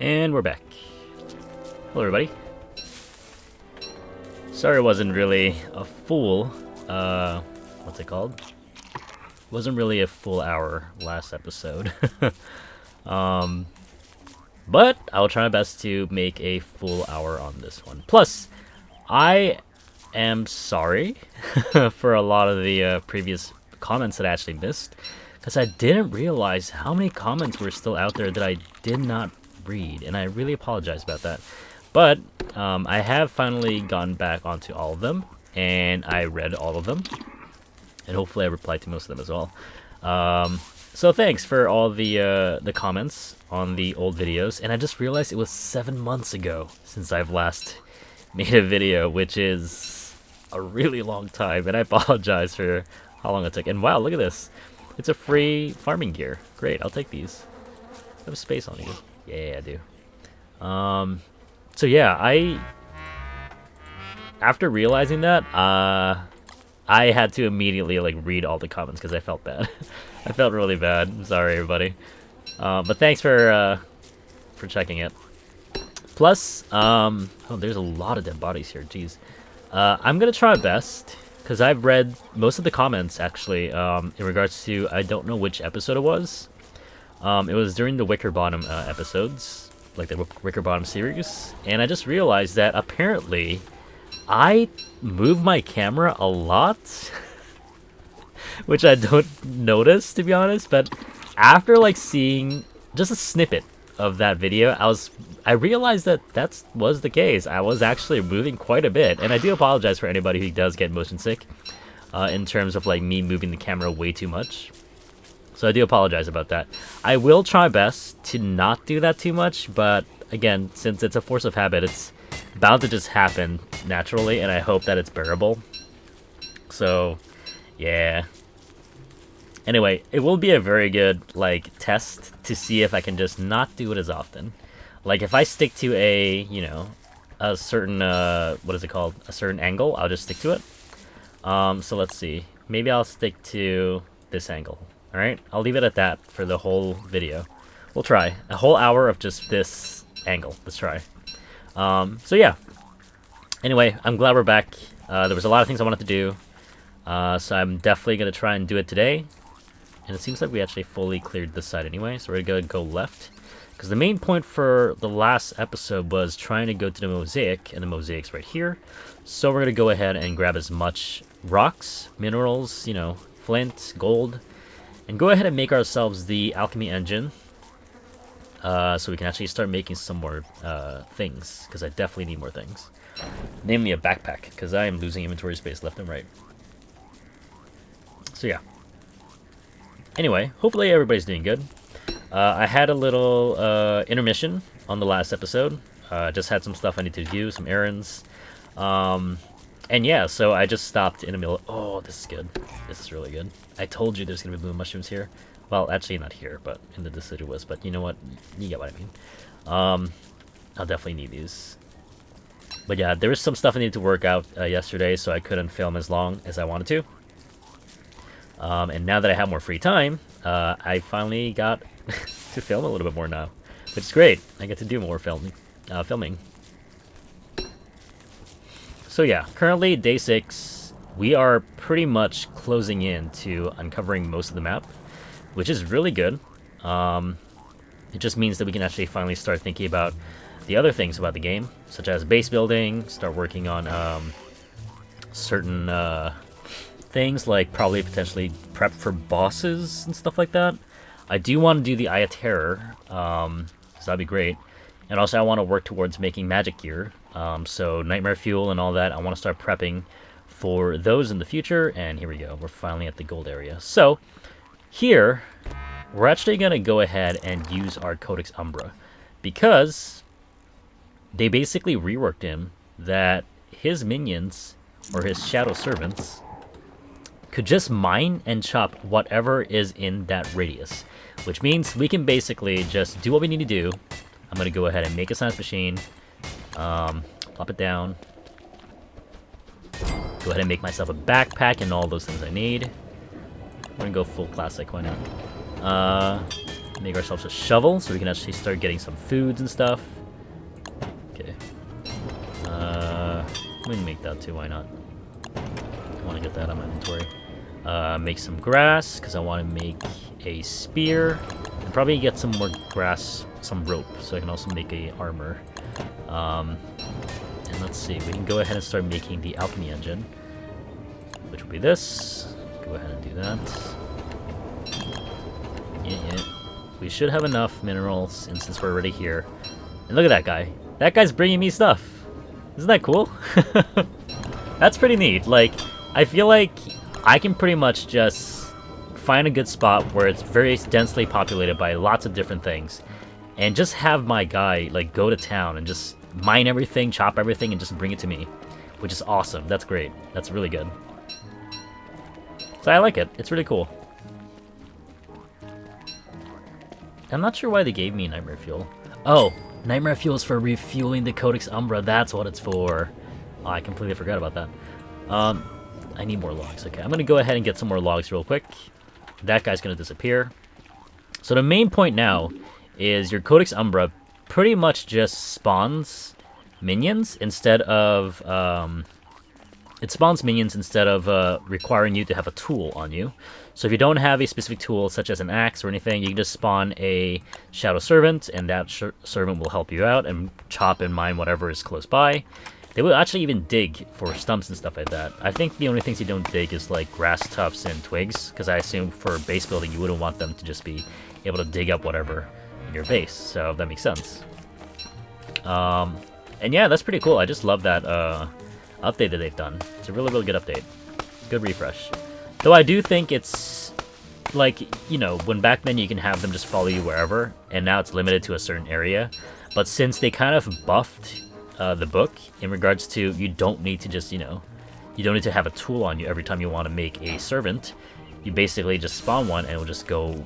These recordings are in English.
And we're back. Hello, everybody. Sorry it wasn't really a full, what's it called? Wasn't really a full hour last episode. But I'll try my best to make a full hour on this one. Plus, I am sorry for a lot of the previous comments that I actually missed, because I didn't realize how many comments were still out there that I did not read, and I really apologize about that. But I have finally gotten back onto all of them, and I read all of them, and hopefully I replied to most of them as well. So thanks for all the comments on the old videos, and I just realized it was 7 months ago since I've last made a video, which is a really long time, and I apologize for how long it took. And wow, look at this. It's a free farming gear. Great, I'll take these. I have space on you. Yeah, I do. So yeah, after realizing that, I had to immediately read all the comments because I felt bad. I felt really bad. I'm sorry, everybody. But thanks for checking it. Plus, oh, there's a lot of dead bodies here. Jeez. I'm gonna try my best because I've read most of the comments actually. In regards to, I don't know which episode it was. It was during the Wicker Bottom episodes, like the Wicker Bottom series, and I just realized that apparently I move my camera a lot, which I don't notice, to be honest. But after seeing just a snippet of that video, I realized that was the case. I was actually moving quite a bit, and I do apologize for anybody who does get motion sick in terms of me moving the camera way too much. So I do apologize about that. I will try my best to not do that too much, but again, since it's a force of habit, it's bound to just happen naturally, and I hope that it's bearable. So, yeah. Anyway, it will be a very good, test to see if I can just not do it as often. If I stick to a, a certain, what is it called? A certain angle, I'll just stick to it. So let's see. Maybe I'll stick to this angle. Alright, I'll leave it at that for the whole video. We'll try. A whole hour of just this angle. Let's try. So yeah. Anyway, I'm glad we're back. There was a lot of things I wanted to do. So I'm definitely going to try and do it today. And it seems like we actually fully cleared this side anyway. So we're going to go left. Because the main point for the last episode was trying to go to the mosaic. And the mosaic's right here. So we're going to go ahead and grab as much rocks, minerals, flint, gold. And go ahead and make ourselves the alchemy engine. So we can actually start making some more things. Because I definitely need more things. Namely a backpack. Because I am losing inventory space left and right. So yeah. Anyway, hopefully everybody's doing good. I had a little intermission on the last episode. Just had some stuff I need to do, some errands. And yeah, so I just stopped in the middle. Oh, this is good. This is really good. I told you there's going to be blue mushrooms here. Well, actually not here, but in the deciduous. But you know what? You get what I mean. I'll definitely need these. But yeah, there was some stuff I needed to work out yesterday, so I couldn't film as long as I wanted to. And now that I have more free time, I finally got to film a little bit more now, which is great. I get to do more filming. So yeah, currently day 6. We are pretty much closing in to uncovering most of the map, which is really good. It just means that we can actually finally start thinking about the other things about the game, such as base building, start working on certain things like probably potentially prep for bosses and stuff like that. I do want to do the Eye of Terror, so that'd be great. And also I want to work towards making magic gear, so Nightmare Fuel and all that. I want to start prepping for those in the future, and here we go. We're finally at the gold area. So here, we're actually going to go ahead and use our Codex Umbra, because they basically reworked him that his minions, or his shadow servants, could just mine and chop whatever is in that radius, which means we can basically just do what we need to do. I'm going to go ahead and make a science machine, plop it down, go ahead and make myself a backpack and all those things I need. I'm going to go full classic, why not? make ourselves a shovel so we can actually start getting some foods and stuff. Okay. We can make that too, why not? I want to get that on my inventory. Make some grass, because I want to make a spear. And probably get some more grass, some rope, so I can also make a armor. And let's see, we can go ahead and start making the alchemy engine, which will be this. Go ahead and do that. Yeah. We should have enough minerals, and since we're already here. And look at that guy. That guy's bringing me stuff. Isn't that cool? That's pretty neat. Like, I feel like I can pretty much just find a good spot where it's very densely populated by lots of different things, and just have my guy, like, go to town and just mine everything, chop everything, and just bring it to me, which is awesome. That's great. That's really good. So I like it. It's really cool. I'm not sure why they gave me Nightmare Fuel. Oh, Nightmare Fuel is for refueling the Codex Umbra. That's what it's for. Oh, I completely forgot about that. I need more logs. Okay, I'm going to go ahead and get some more logs real quick. That guy's going to disappear. So the main point now is your Codex Umbra pretty much just spawns minions instead of... it spawns minions instead of requiring you to have a tool on you. So if you don't have a specific tool, such as an axe or anything, you can just spawn a Shadow Servant, and that servant will help you out and chop and mine whatever is close by. They will actually even dig for stumps and stuff like that. I think the only things you don't dig is like grass tufts and twigs, because I assume for base building you wouldn't want them to just be able to dig up whatever in your base, so that makes sense. And yeah, that's pretty cool. I just love that update that they've done. It's a really, really good update. Good refresh. Though I do think it's, like, you know, when back then you can have them just follow you wherever, and now it's limited to a certain area. But since they kind of buffed the book in regards to you don't need to just, you know, you don't need to have a tool on you every time you want to make a servant. You basically just spawn one and it will just go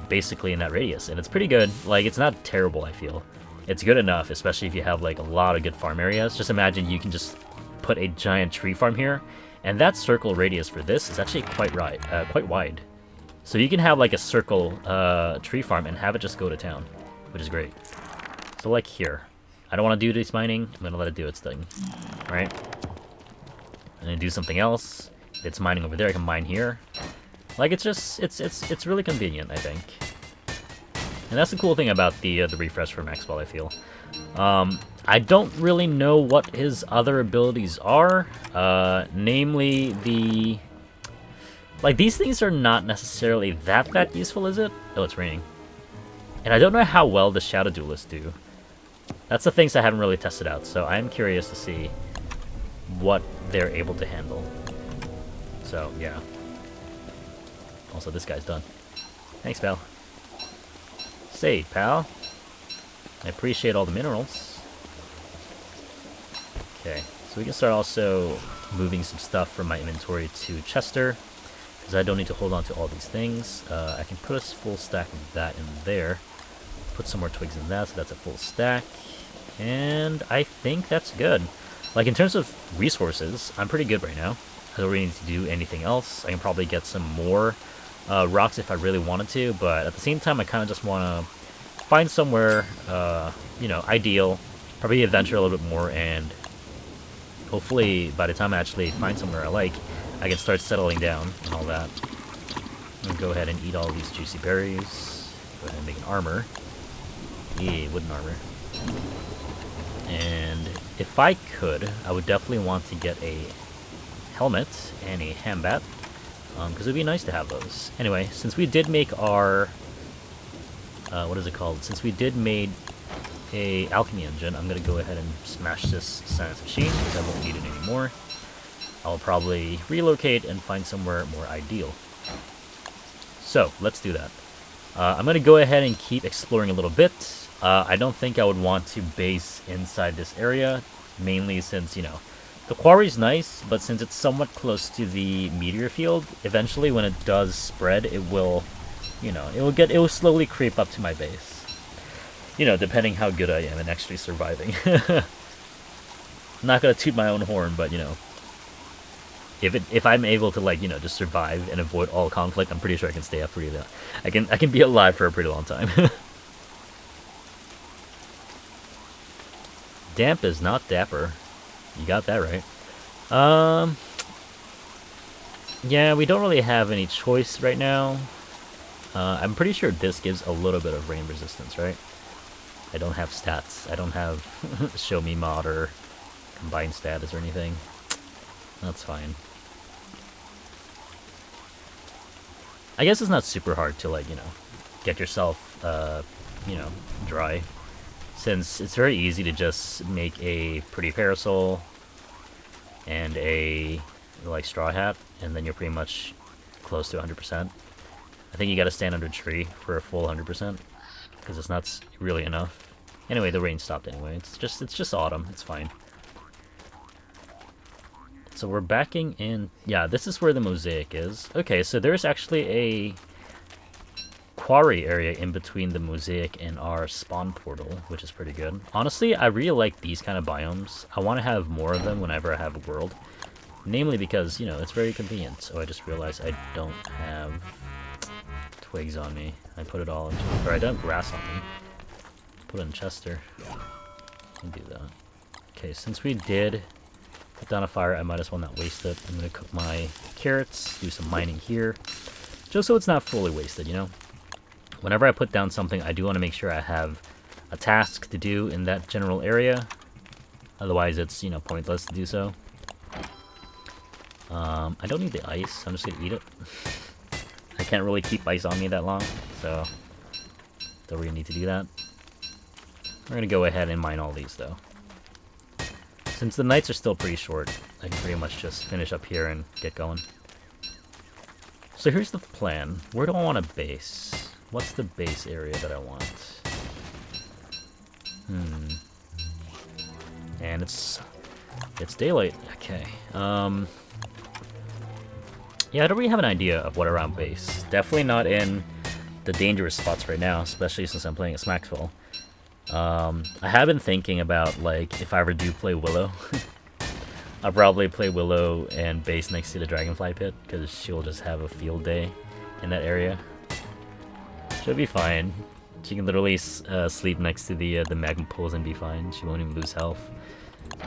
basically in that radius. And it's pretty good. Like, it's not terrible, I feel. It's good enough, especially if you have, like, a lot of good farm areas. Just imagine you can just put a giant tree farm here, and that circle radius for this is actually quite wide. So you can have like a circle tree farm and have it just go to town, which is great. So like here, I don't want to do this mining. I'm gonna let it do its thing. All right, and then do something else. If it's mining over there, I can mine here. Like, it's just it's really convenient, I think. And that's the cool thing about the refresh for Maxwell, I feel. I don't really know what his other abilities are. Namely, the... Like, these things are not necessarily that useful, is it? Oh, it's raining. And I don't know how well the Shadow Duelists do. That's the things I haven't really tested out, so I'm curious to see what they're able to handle. So, yeah. Also, this guy's done. Thanks, pal. Say, pal. I appreciate all the minerals. Okay, so we can start also moving some stuff from my inventory to Chester, because I don't need to hold on to all these things. I can put a full stack of that in there. Put some more twigs in that, so that's a full stack. And I think that's good. Like, in terms of resources, I'm pretty good right now. I don't really need to do anything else. I can probably get some more rocks if I really wanted to, but at the same time, I kind of just want to find somewhere, you know, ideal, probably adventure a little bit more, and hopefully by the time I actually find somewhere I like, I can start settling down and all that. I'm gonna go ahead and eat all these juicy berries. Go ahead and make an armor. Yeah, wooden armor. And if I could, I would definitely want to get a helmet and a hambat, because it'd be nice to have those. Anyway, since we did make our... what is it called? Since we did made a alchemy engine, I'm going to go ahead and smash this science machine, because I won't need it anymore. I'll probably relocate and find somewhere more ideal. So, let's do that. I'm going to go ahead and keep exploring a little bit. I don't think I would want to base inside this area, mainly since, you know, the quarry's nice, but since it's somewhat close to the meteor field, eventually when it does spread, it will, you know, it will slowly creep up to my base. You know, depending how good I am in actually surviving. I'm not gonna toot my own horn, but, you know, if I'm able to, like, you know, just survive and avoid all conflict, I'm pretty sure I can stay up pretty long. I can be alive for a pretty long time. Damp is not dapper. You got that right. Yeah, we don't really have any choice right now. I'm pretty sure this gives a little bit of rain resistance, right? I don't have stats. I don't have show me mod or combined status or anything. That's fine. I guess it's not super hard to, like, you know, get yourself, you know, dry. Since it's very easy to just make a pretty parasol and a, like, straw hat, and then you're pretty much close to 100%. I think you gotta stand under a tree for a full 100%, because it's not really enough. Anyway, the rain stopped anyway. It's just autumn. It's fine. So we're backing in. Yeah, this is where the mosaic is. Okay, so there's actually a quarry area in between the mosaic and our spawn portal, which is pretty good. Honestly, I really like these kind of biomes. I want to have more of them whenever I have a world. Namely because, you know, it's very convenient. So I just realized I don't have twigs on me. I put it all in... Or I don't have grass on me. Put it in Chester. Can do that. Okay, since we did put down a fire, I might as well not waste it. I'm going to cook my carrots, do some mining here. Just so it's not fully wasted, you know? Whenever I put down something, I do want to make sure I have a task to do in that general area. Otherwise, it's, you know, pointless to do so. I don't need the ice. I'm just going to eat it. I can't really keep ice on me that long, so don't really need to do that. We're going to go ahead and mine all these, though. Since the nights are still pretty short, I can pretty much just finish up here and get going. So here's the plan. Where do I want to base? What's the base area that I want? And it's daylight. Okay. Yeah, I don't really have an idea of what around base. Definitely not in the dangerous spots right now, especially since I'm playing as Maxwell. I have been thinking about, like, if I ever do play Willow, I'll probably play Willow and base next to the Dragonfly Pit, because she'll just have a field day in that area. She'll be fine. She can literally sleep next to the magma pools and be fine. She won't even lose health.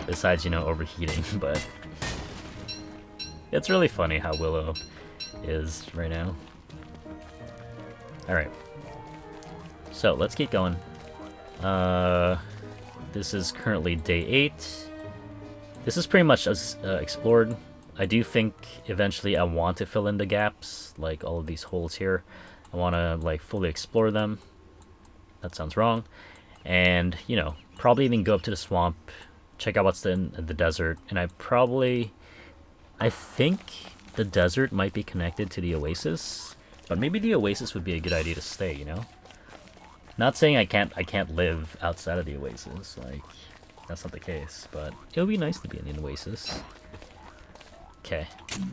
Besides, you know, overheating, but... It's really funny how Willow is right now. Alright. So, let's keep going. This is currently day 8. This is pretty much explored. I do think eventually I want to fill in the gaps, like all of these holes here. I want to, like, fully explore them. That sounds wrong. And, you know, probably even go up to the swamp, check out what's in the desert, and I think the desert might be connected to the oasis, but maybe the oasis would be a good idea to stay, you know? Not saying I can't live outside of the oasis, like, that's not the case, but it would be nice to be in the oasis. Okay,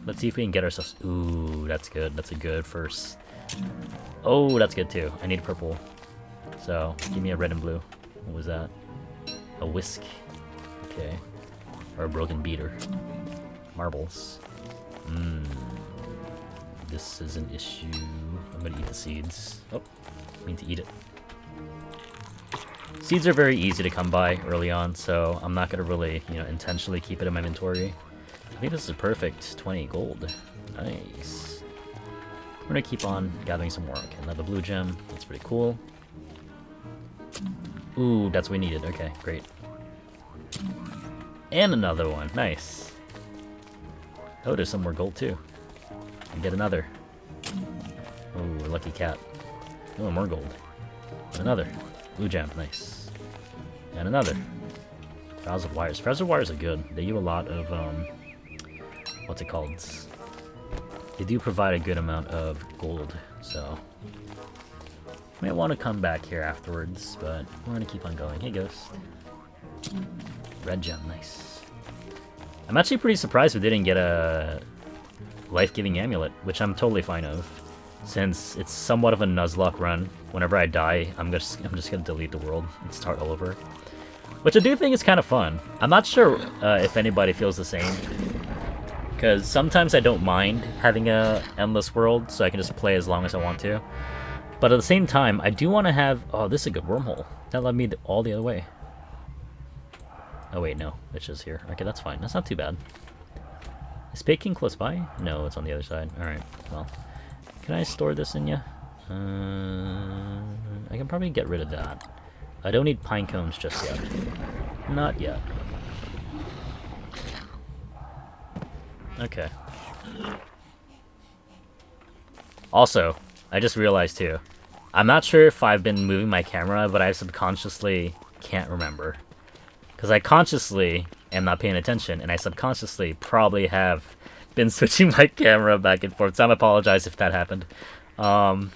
let's see if we can get ourselves... Ooh, that's good. That's a good first... Oh, that's good too. I need purple. So, give me a red and blue. What was that? A whisk. Okay. Or a broken beater. Marbles. This is an issue. I'm gonna eat the seeds. Oh, I mean to eat it. Seeds are very easy to come by early on, so I'm not gonna really, you know, intentionally keep it in my inventory. I think this is perfect. 20 gold. Nice. We're gonna keep on gathering some more. Okay, another blue gem. That's pretty cool. Ooh, that's what we needed. Okay, great. And another one. Nice. Oh, there's some more gold too. And get another. Ooh, lucky cat. Oh, more gold. And another. Blue gem. Nice. And another. Frazzled wires. Frazzled wires are good. They do a lot of, what's it called? They do provide a good amount of gold, so... Might want to come back here afterwards, but we're gonna keep on going. Hey, Ghost. Red gem, nice. I'm actually pretty surprised we didn't get a life-giving amulet, which I'm totally fine of, since it's somewhat of a Nuzlocke run. Whenever I die, I'm just gonna delete the world and start all over, which I do think is kind of fun. I'm not sure if anybody feels the same, Because sometimes I don't mind having a endless world, so I can just play as long as I want to. But at the same time, I do want to have... Oh, this is a good wormhole. That led me all the other way. Oh wait, no. It's just here. Okay, that's fine. That's not too bad. Is Peking close by? No, it's on the other side. Alright, well. Can I store this in ya? I can probably get rid of that. I don't need pine cones just yet. Not yet. Okay. Also, I just realized too, I'm not sure if I've been moving my camera, but I subconsciously can't remember. Because I consciously am not paying attention, and I subconsciously probably have been switching my camera back and forth, so I apologize if that happened. I'm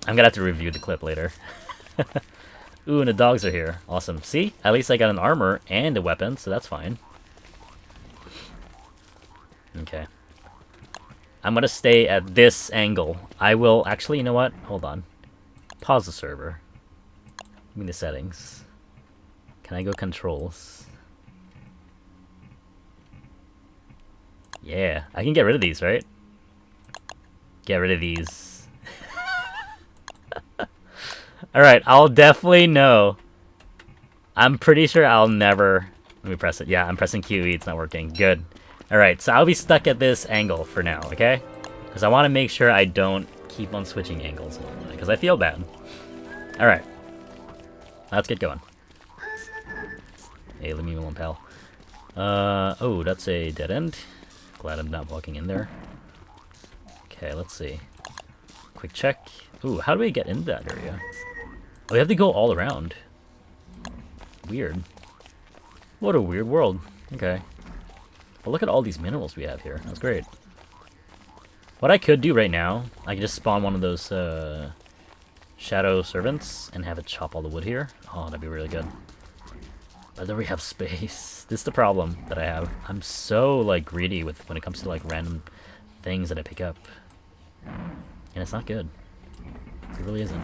gonna have to review the clip later. Ooh, and the dogs are here. Awesome. See? At least I got an armor and a weapon, so that's fine. Okay. I'm gonna stay at this angle. I will... Actually, you know what? Hold on. Pause the server. Give me the settings. Can I go controls? Yeah. I can get rid of these, right? Get rid of these. Alright, I'll definitely know. I'm pretty sure I'll never... Let me press it. Yeah, I'm pressing QE. It's not working. Good. Alright, so I'll be stuck at this angle for now, okay? Because I want to make sure I don't keep on switching angles. Because I feel bad. Alright. Let's get going. Hey, leave me alone, pal. Oh, that's a dead end. Glad I'm not walking in there. Okay, let's see. Quick check. Ooh, how do we get into that area? Oh, we have to go all around. Weird. What a weird world. Okay. But look at all these minerals we have here. That's great. What I could do right now, I could just spawn one of those shadow servants and have it chop all the wood here. Oh, that'd be really good. But then we have space. This is the problem that I have. I'm so like greedy with when it comes to like random things that I pick up. And it's not good. It really isn't.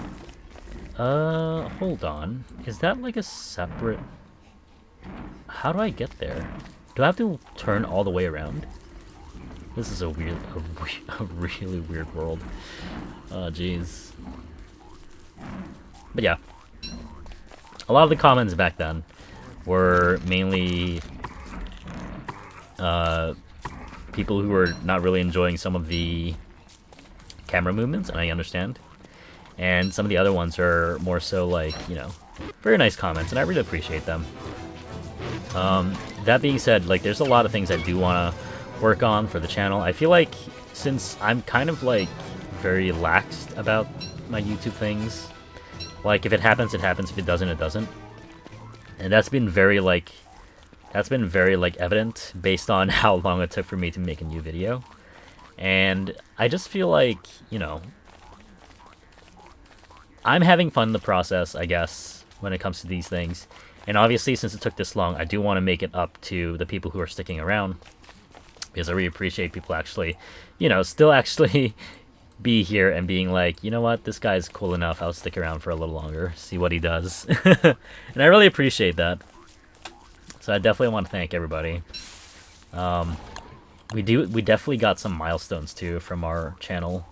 Hold on. Is that like a separate... How do I get there? Do I have to turn all the way around? This is a weird, a really weird world. Oh, jeez. But yeah. A lot of the comments back then were mainly people who were not really enjoying some of the camera movements, and I understand. And some of the other ones are more so like, you know, very nice comments, and I really appreciate them. That being said, like, there's a lot of things I do want to work on for the channel. I feel like since I'm kind of like very laxed about my YouTube things, like if it happens, it happens. If it doesn't, it doesn't. And that's been very like evident based on how long it took for me to make a new video. And I just feel like, you know, I'm having fun in the process, I guess, when it comes to these things. And obviously, since it took this long, I do want to make it up to the people who are sticking around. Because I really appreciate people actually, you know, still actually be here and being like, you know what, this guy's cool enough, I'll stick around for a little longer, see what he does. And I really appreciate that. So I definitely want to thank everybody. We definitely got some milestones too from our channel.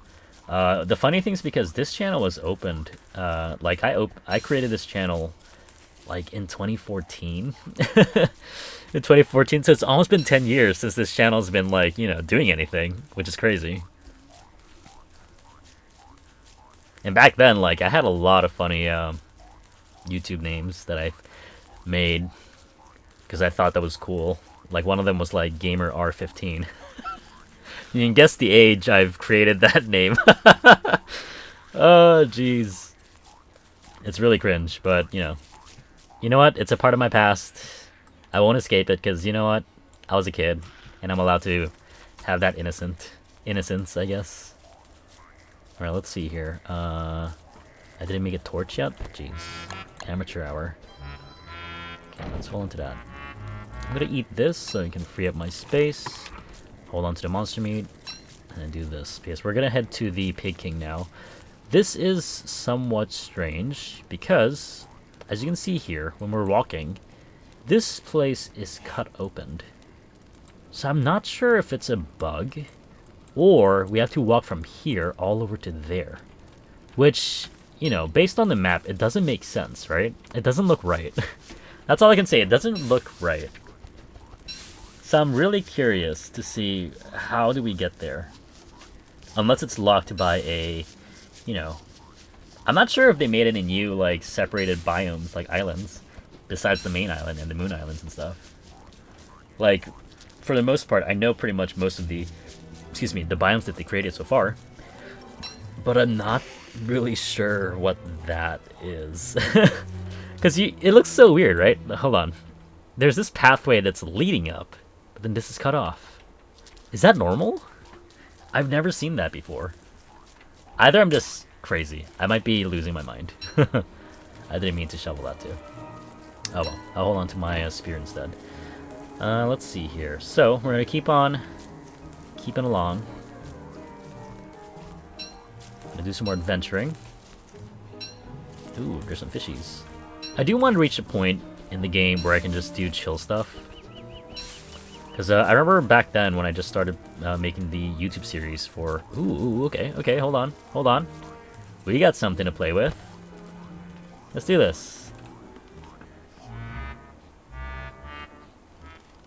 The funny thing is because this channel was opened, like I created this channel like in 2014. In 2014, so it's almost been 10 years since this channel's been like, you know, doing anything, which is crazy. And back then, like, I had a lot of funny YouTube names that I made because I thought that was cool. Like, one of them was like Gamer R15. You can guess the age I've created that name. Oh, jeez. It's really cringe, but, you know. You know what? It's a part of my past. I won't escape it because, you know what? I was a kid, and I'm allowed to have that innocence, I guess. Alright, let's see here. I didn't make a torch yet? Jeez. Amateur hour. Okay, let's hold on to that. I'm gonna eat this so I can free up my space. Hold on to the monster meat. And then do this. Because we're gonna head to the Pig King now. This is somewhat strange because, as you can see here, when we're walking, this place is cut open. So I'm not sure if it's a bug, or we have to walk from here all over to there. Which, you know, based on the map, it doesn't make sense, right? It doesn't look right. That's all I can say. It doesn't look right. So I'm really curious to see how do we get there. Unless it's locked by a, you know... I'm not sure if they made any new, like, separated biomes, like islands, besides the main island and the moon islands and stuff. Like, for the most part, I know pretty much most of the, the biomes that they created so far. But I'm not really sure what that is. Because it looks so weird, right? Hold on. There's this pathway that's leading up, but then this is cut off. Is that normal? I've never seen that before. Either I'm just crazy. I might be losing my mind. I didn't mean to shovel that too. Oh well. I'll hold on to my spear instead. Let's see here. So, we're going to keep on keeping along. Gonna do some more adventuring. Ooh, there's some fishies. I do want to reach a point in the game where I can just do chill stuff. Because I remember back then when I just started making the YouTube series for... Ooh, okay, hold on. We got something to play with. Let's do this.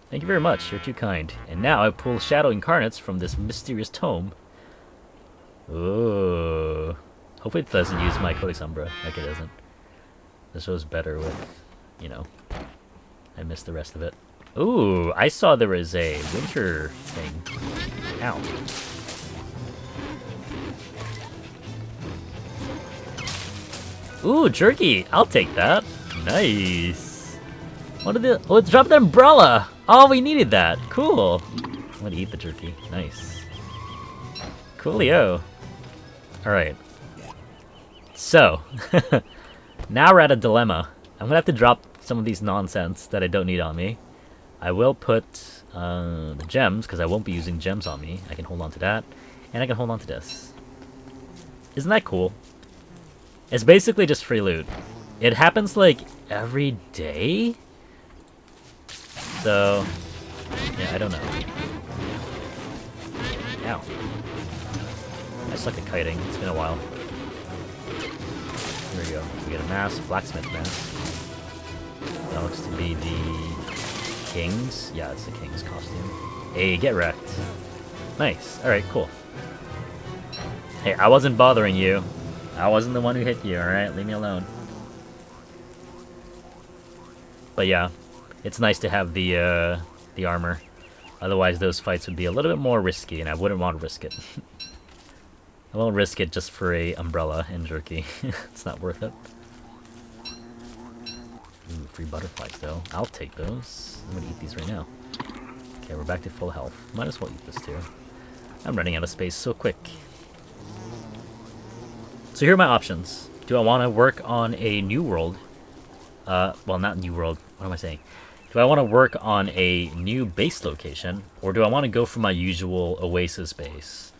Thank you very much, you're too kind. And now I pull shadow incarnates from this mysterious tome. Ooh. Hopefully it doesn't use my Codex Umbra, like it doesn't. This was better with, you know, I missed the rest of it. Ooh, I saw there was a winter thing. Ow. Ooh, jerky! I'll take that. Nice. What did it? Oh, it dropped an umbrella! Oh, we needed that. Cool. I'm gonna eat the jerky. Nice. Coolio. Alright. So, now we're at a dilemma. I'm gonna have to drop some of these nonsense that I don't need on me. I will put the gems, because I won't be using gems on me. I can hold on to that, and I can hold on to this. Isn't that cool? It's basically just free loot. It happens, like, every day? So, yeah, I don't know. Ow. I suck at kiting. It's been a while. There we go. We get a mask, blacksmith mask. That looks to be the king's. Yeah, it's the king's costume. Hey, get wrecked. Nice. Alright, cool. Hey, I wasn't bothering you. I wasn't the one who hit you, alright? Leave me alone. But yeah, it's nice to have the armor. Otherwise, those fights would be a little bit more risky, and I wouldn't want to risk it. I won't risk it just for a umbrella and jerky. It's not worth it. Ooh, free butterflies, though. I'll take those. I'm gonna eat these right now. Okay, we're back to full health. Might as well eat this, too. I'm running out of space so quick. So here are my options. Do I want to work on a new world? Well, not new world. What am I saying? Do I want to work on a new base location? Or do I want to go for my usual oasis base?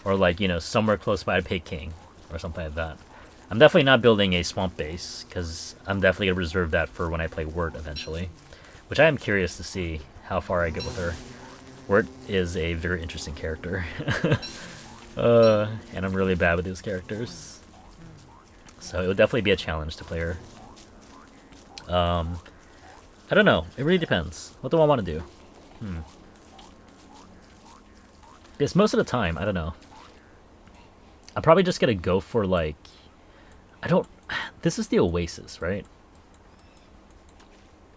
Or like, you know, somewhere close by to Peking. Or something like that. I'm definitely not building a swamp base. Because I'm definitely going to reserve that for when I play Wirt eventually. Which I am curious to see how far I get with her. Wirt is a very interesting character. And I'm really bad with these characters. So it would definitely be a challenge to play her. I don't know. It really depends. What do I want to do? Because most of the time, I don't know. I'm probably just going to go for, like... This is the oasis, right?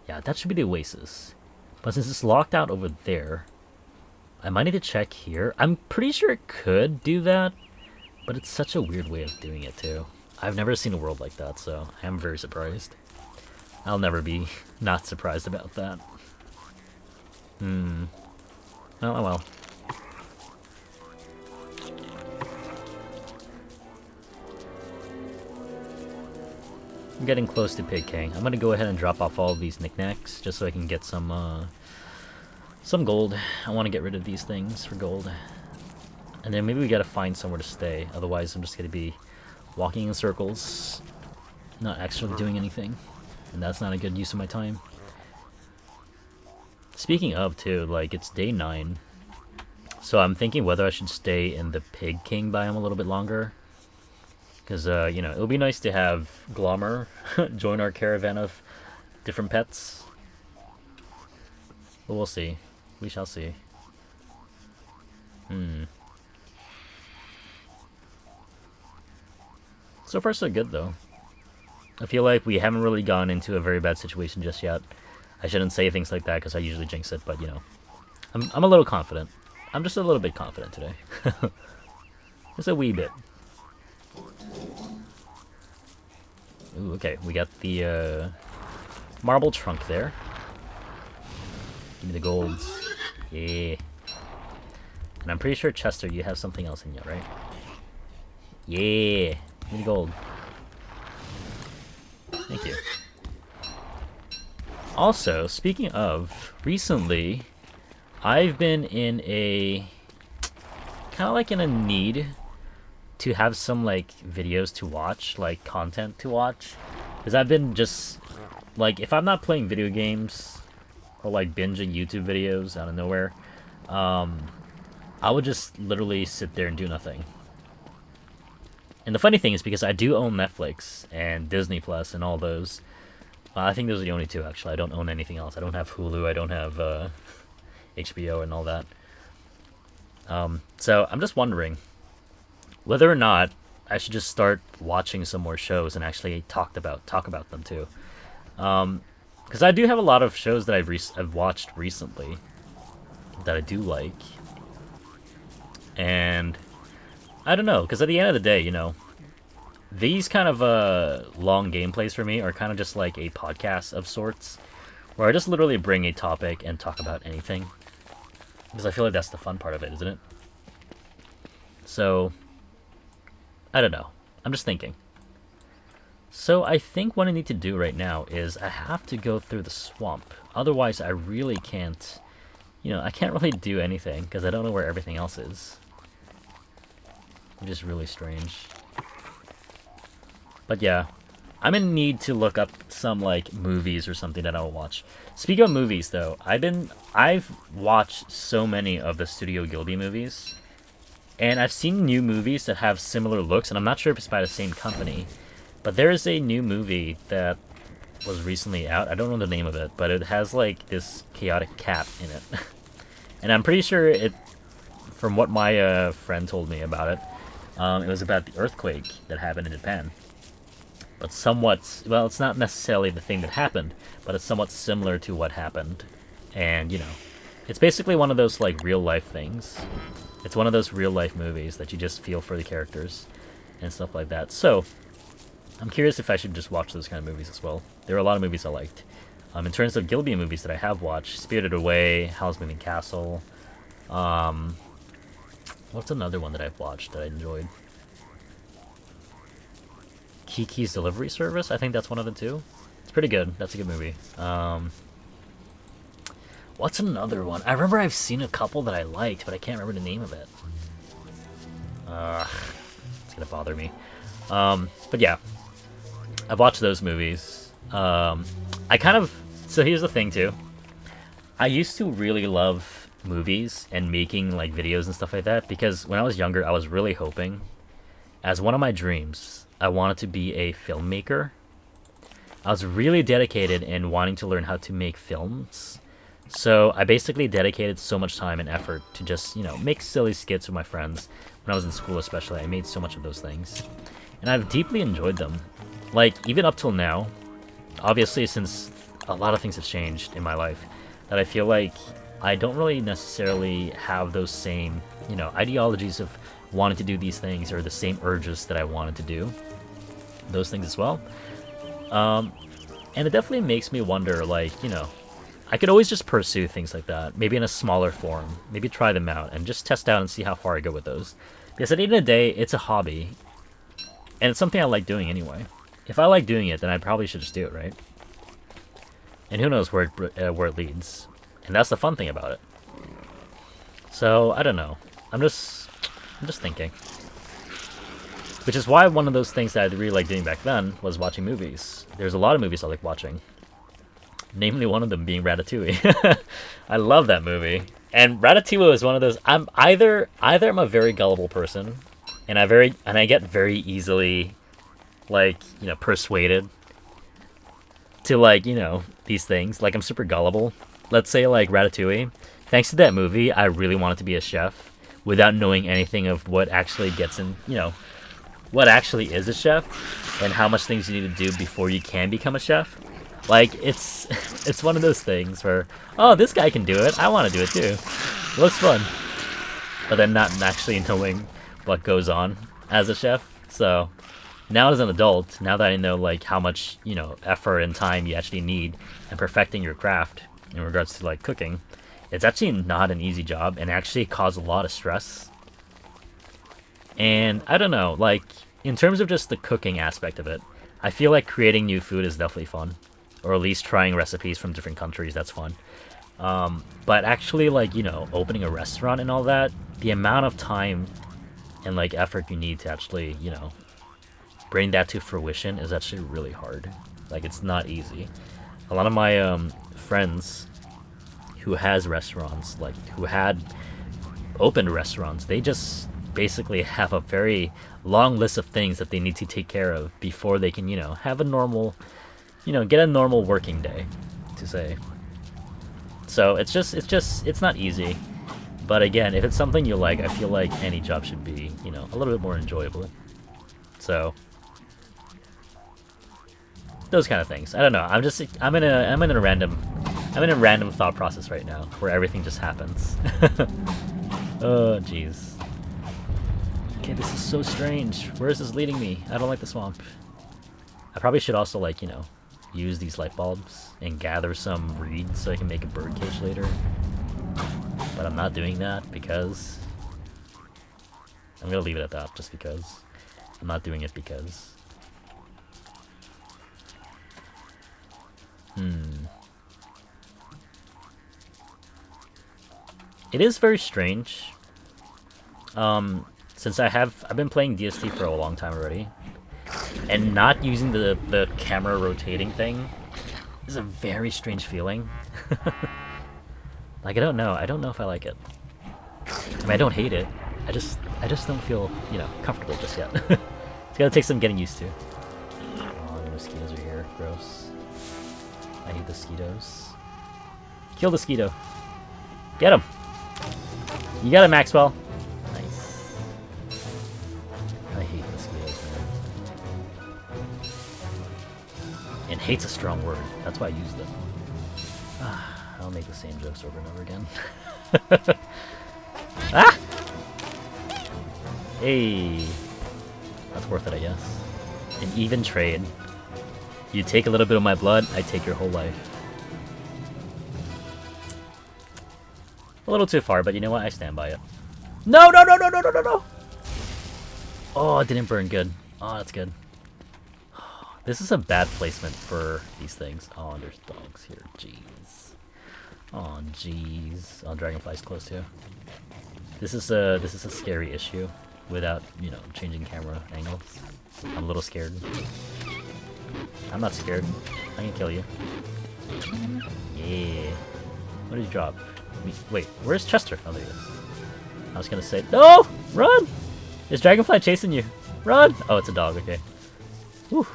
Yeah, that should be the oasis. But since it's locked out over there, I might need to check here. I'm pretty sure it could do that, but it's such a weird way of doing it, too. I've never seen a world like that, so I am very surprised. I'll never be not surprised about that. Oh well. I'm getting close to Peking. I'm gonna go ahead and drop off all of these knickknacks just so I can get some gold. I want to get rid of these things for gold. And then maybe we gotta find somewhere to stay. Otherwise, I'm just gonna be walking in circles, not actually doing anything. And that's not a good use of my time. speaking of too, like it's day 9, so I'm thinking whether I should stay in the Pig King biome a little bit longer, because you know, it would be nice to have Glommer join our caravan of different pets. But we'll see. We shall see. So far so good though. I feel like we haven't really gone into a very bad situation just yet. I shouldn't say things like that because I usually jinx it, but you know, I'm a little confident. I'm just a little bit confident today. Just a wee bit. Ooh, okay, we got the marble trunk there. Give me the golds. Yeah. And I'm pretty sure, Chester, you have something else in you, right? Yeah. Give me the gold. Thank you. Also, speaking of, recently, I've been in a... kind of like in a need to have some, like, videos to watch, like, content to watch. Because I've been just... like, if I'm not playing video games, or, like, binging YouTube videos out of nowhere, I would just literally sit there and do nothing. And the funny thing is, because I do own Netflix and Disney Plus and all those, I think those are the only two, actually. I don't own anything else. I don't have Hulu, I don't have HBO and all that. So I'm just wondering whether or not I should just start watching some more shows and actually talk about them too. Because I do have a lot of shows that I've watched recently that I do like. And I don't know, because at the end of the day, you know, these kind of long gameplays for me are kind of just like a podcast of sorts, where I just literally bring a topic and talk about anything. Because I feel like that's the fun part of it, isn't it? So, I don't know. I'm just thinking. So I think what I need to do right now is I have to go through the swamp. Otherwise, I really can't, you know, I can't really do anything because I don't know where everything else is. Which is really strange. But yeah, I'm in need to look up some, like, movies or something that I'll watch. Speaking of movies, though, I've watched so many of the Studio Ghibli movies. And I've seen new movies that have similar looks, and I'm not sure if it's by the same company. But there is a new movie that was recently out. I don't know the name of it, but it has, like, this chaotic cat in it. And I'm pretty sure it, from what my friend told me about it, it was about the earthquake that happened in Japan. But somewhat, well, it's not necessarily the thing that happened, but it's somewhat similar to what happened. And, you know, it's basically one of those, like, real-life things. It's one of those real-life movies that you just feel for the characters and stuff like that. So, I'm curious if I should just watch those kind of movies as well. There are a lot of movies I liked. In terms of Ghibli movies that I have watched, Spirited Away, Howl's Moving Castle. What's another one that I've watched that I enjoyed? Kiki's Delivery Service? I think that's one of the two. It's pretty good. That's a good movie. What's another one? I remember I've seen a couple that I liked, but I can't remember the name of it. It's gonna bother me. But yeah. I've watched those movies. So here's the thing too. I used to really love movies and making, like, videos and stuff like that, because when I was younger, I was really hoping, as one of my dreams, I wanted to be a filmmaker. I was really dedicated in wanting to learn how to make films. So I basically dedicated so much time and effort to just, you know, make silly skits with my friends. When I was in school especially, I made so much of those things. And I've deeply enjoyed them. Like, even up till now, obviously, since a lot of things have changed in my life, that I feel like I don't really necessarily have those same, you know, ideologies of wanting to do these things, or the same urges that I wanted to do those things as well. And it definitely makes me wonder, like, you know, I could always just pursue things like that, maybe in a smaller form, maybe try them out, and just test out and see how far I go with those. Because at the end of the day, it's a hobby, and it's something I like doing anyway. If I like doing it, then I probably should just do it, right? And who knows where it leads. And that's the fun thing about it. So, I don't know. I'm just thinking. Which is why one of those things that I really liked doing back then was watching movies. There's a lot of movies I like watching. Namely, one of them being Ratatouille. I love that movie. And Ratatouille is one of those. I'm either I'm a very gullible person, and I get very easily, like, persuaded to, like, these things. Like, I'm super gullible. Let's say, like, Ratatouille. Thanks to that movie, I really wanted to be a chef without knowing anything of what actually gets in, what actually is a chef and how much things you need to do before you can become a chef. Like, it's one of those things where, oh, this guy can do it, I want to do it too. It looks fun. But then not actually knowing what goes on as a chef. So now as an adult, now that I know, like, how much, effort and time you actually need in perfecting your craft in regards to, like, cooking, it's actually not an easy job and actually causes a lot of stress. And I don't know, like, in terms of just the cooking aspect of it, I feel like creating new food is definitely fun. Or at least trying recipes from different countries, that's fun. But actually, like, opening a restaurant and all that, the amount of time and, like, effort you need to actually, bring that to fruition is actually really hard. Like, it's not easy. A lot of my friends who has restaurants, like, who had opened restaurants, they just basically have a very long list of things that they need to take care of before they can, have a normal, get a normal working day, to say. So it's not easy. But again, if it's something you like, I feel like any job should be, a little bit more enjoyable. So those kind of things. I don't know. I'm in a random thought process right now where everything just happens. Oh, jeez. Okay, this is so strange. Where is this leading me? I don't like the swamp. I probably should also, like, use these light bulbs and gather some reeds so I can make a bird cage later. But I'm not doing that because I'm gonna leave it at that, just because. I'm not doing it because. It is very strange. Since I've been playing DST for a long time already, and not using the camera rotating thing is a very strange feeling. Like, I don't know if I like it. I mean, I don't hate it. I just don't feel, comfortable just yet. It's gonna take some getting used to. Oh, the mosquitoes are here. Gross. I hate mosquitoes. Kill the mosquito. Get him. You got it, Maxwell. Nice. I hate mosquitoes, man. And hate's a strong word. That's why I use them. I'll make the same jokes over and over again. Ah! Hey. That's worth it, I guess. An even trade. You take a little bit of my blood, I take your whole life. A little too far, but you know what? I stand by it. No, no, no, no, no, no, no, no! Oh, it didn't burn good. Oh, that's good. This is a bad placement for these things. Oh, there's dogs here. Jeez. Oh, jeez. Oh, dragonfly's close too. This is a scary issue without, changing camera angles. I'm a little scared. I'm not scared. I can kill you. Yeah. What did you drop? Wait, where's Chester? Oh, there he is. I was gonna say, no! Run! Is Dragonfly chasing you? Run! Oh, it's a dog, okay. Whew.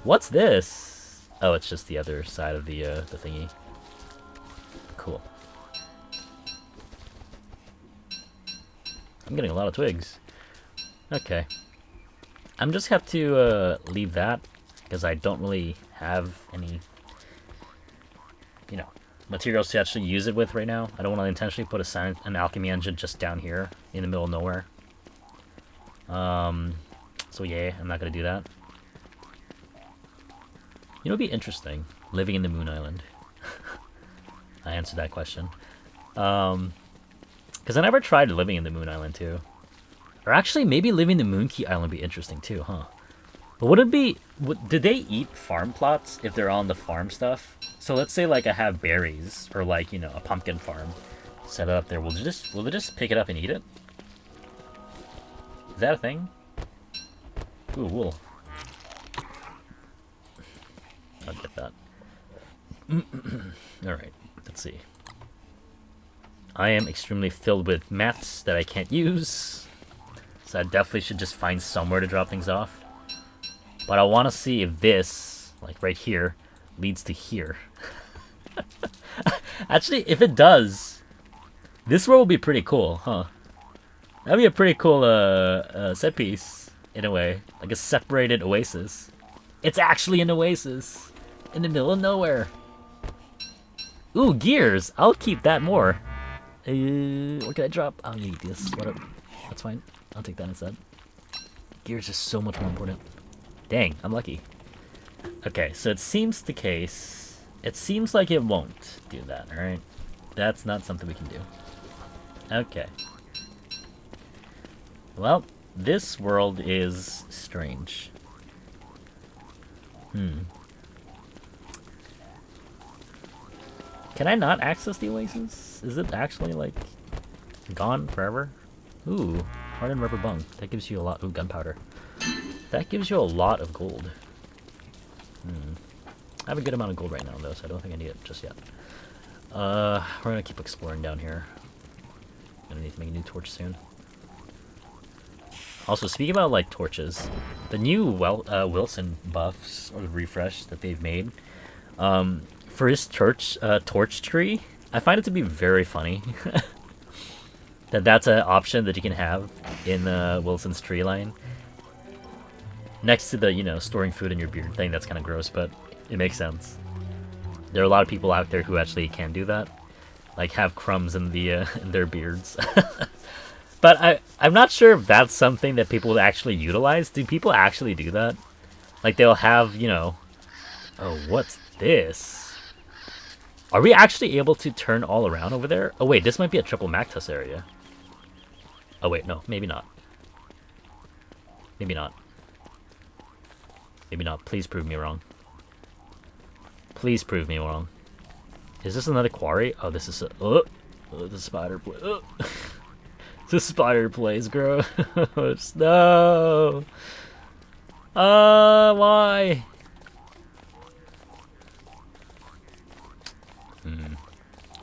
What's this? Oh, it's just the other side of the thingy. Cool. I'm getting a lot of twigs. Okay. I'm just have to leave that because I don't really have any, materials to actually use it with right now. I don't want to intentionally put an alchemy engine just down here in the middle of nowhere. So yeah, I'm not gonna do that. It'd be interesting living in the Moon Island. I answered that question. Because I never tried living in the Moon Island too. Or actually, maybe living in the Moonkey Island would be interesting too, huh? But would it be... did they eat farm plots if they're on the farm stuff? So let's say, like, I have berries, or, like, a pumpkin farm set up there. Will they just pick it up and eat it? Is that a thing? Ooh, wool. I'll get that. Alright, let's see. I am extremely filled with mats that I can't use. So I definitely should just find somewhere to drop things off. But I want to see if this, like right here, leads to here. Actually, if it does, this world will be pretty cool, huh? That'd be a pretty cool set piece, in a way. Like a separated oasis. It's actually an oasis in the middle of nowhere. Ooh, gears! I'll keep that more. What can I drop? I'll need this. Whatever. That's fine. I'll take that instead. Gears are so much more important. Dang, I'm lucky. Okay, so it seems the case. It seems like it won't do that, alright? That's not something we can do. Okay. Well, this world is strange. Can I not access the oasis? Is it actually, like, gone forever? Ooh, hardened rubber bunk. That gives you a lot... Ooh, gunpowder. That gives you a lot of gold. I have a good amount of gold right now, though, so I don't think I need it just yet. We're gonna keep exploring down here. Gonna need to make a new torch soon. Also, speaking about, like, torches, the new Wilson buffs, or the refresh that they've made, for his torch tree, I find it to be very funny. That's an option that you can have in Wilson's tree line. Next to the, you know, storing food in your beard thing, that's kind of gross, but it makes sense. There are a lot of people out there who actually can do that. Like, have crumbs in in their beards. But I'm not sure if that's something that people would actually utilize. Do people actually do that? Like, they'll have, you know... Oh, what's this? Are we actually able to turn all around over there? Oh, wait, this might be a triple Mactus area. Oh, wait, no, maybe not. Maybe not. Maybe not. Please prove me wrong. Please prove me wrong. Is this another quarry? Oh, this is a... Oh, the spider... Oh. The spider plays gross. No. Why?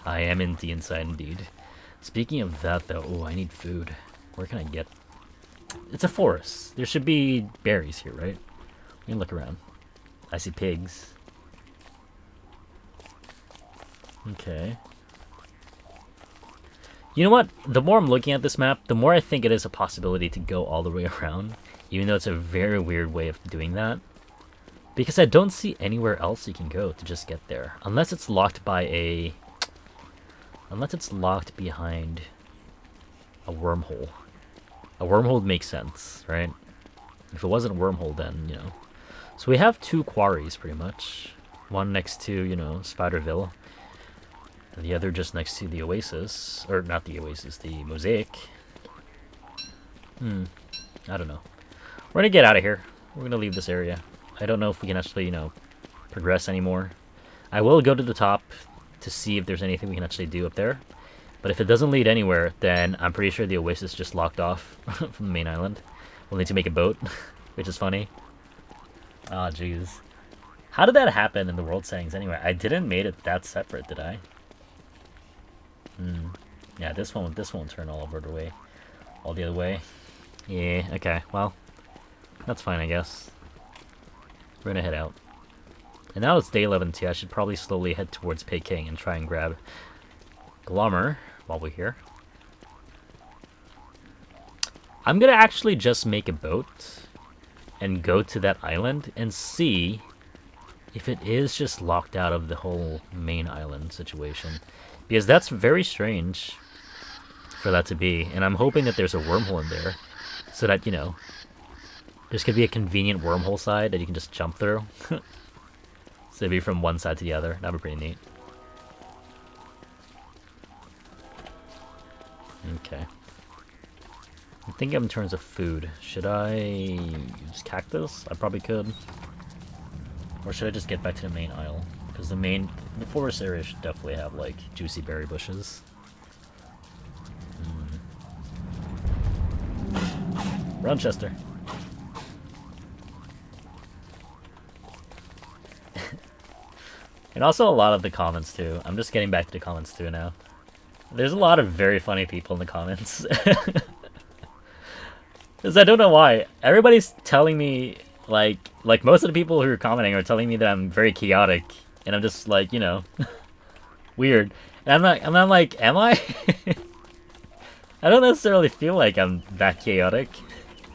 I am in the inside indeed. Speaking of that, though, oh, I need food. Where can I get? It's a forest. There should be berries here, right? We can look around. I see pigs. Okay. You know what? The more I'm looking at this map, the more I think it is a possibility to go all the way around, even though it's a very weird way of doing that. Because I don't see anywhere else you can go to just get there. Unless it's locked by a... Unless it's locked behind a wormhole. A wormhole makes sense, right? If it wasn't a wormhole, then, you know. So we have two quarries, pretty much. One next to, you know, Spiderville. And the other just next to the oasis. Or not the oasis, the mosaic. I don't know. We're gonna get out of here. We're gonna leave this area. I don't know if we can actually, you know, progress anymore. I will go to the top to see if there's anything we can actually do up there. But if it doesn't lead anywhere, then I'm pretty sure the oasis just locked off from the main island. We'll need to make a boat, which is funny. Ah, jeez. How did that happen in the world settings anyway? I didn't made it that separate, did I? Yeah, this won't turn all over the way. All the other way. Yeah, okay, well. That's fine, I guess. We're gonna head out. And now it's day 11 too. I should probably slowly head towards Peking and try and grab Glommer while we're here. I'm gonna actually just make a boat and go to that island and see if it is just locked out of the whole main island situation. Because that's very strange for that to be. And I'm hoping that there's a wormhole in there so that, you know, there's could be a convenient wormhole side that you can just jump through. So it'd be from one side to the other. That'd be pretty neat. Okay. I'm thinking in terms of food. Should I use cactus? I probably could. Or should I just get back to the main aisle? Because the forest area should definitely have, like, juicy berry bushes. Run, Chester. And also a lot of the comments too. I'm just getting back to the comments too now. There's a lot of very funny people in the comments. Because I don't know why. Everybody's telling me, like most of the people who are commenting are telling me that I'm very chaotic. And I'm just like, you know, weird. And I'm not like, am I? I don't necessarily feel like I'm that chaotic.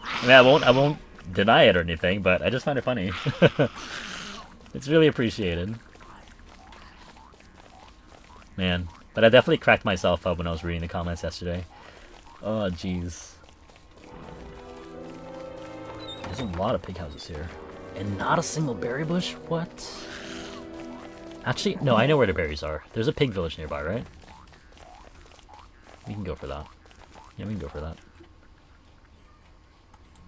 I mean, I won't deny it or anything, but I just find it funny. It's really appreciated. Man. But I definitely cracked myself up when I was reading the comments yesterday. Oh, jeez. There's a lot of pig houses here. And not a single berry bush? What? Actually, no, I know where the berries are. There's a pig village nearby, right? We can go for that. Yeah, we can go for that.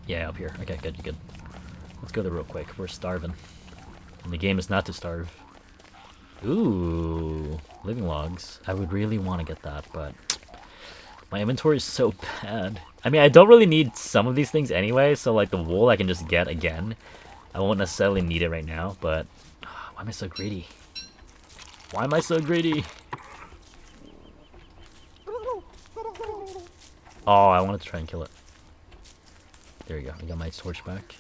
Yeah, up here. Okay, good, good. Let's go there real quick. We're starving. And the game is not to starve. Ooh, living logs. I would really want to get that, but my inventory is so bad. I mean, I don't really need some of these things anyway, so like the wool I can just get again. I won't necessarily need it right now, but why am I so greedy? Why am I so greedy? Oh, I wanted to try and kill it. There you go. I got my torch back.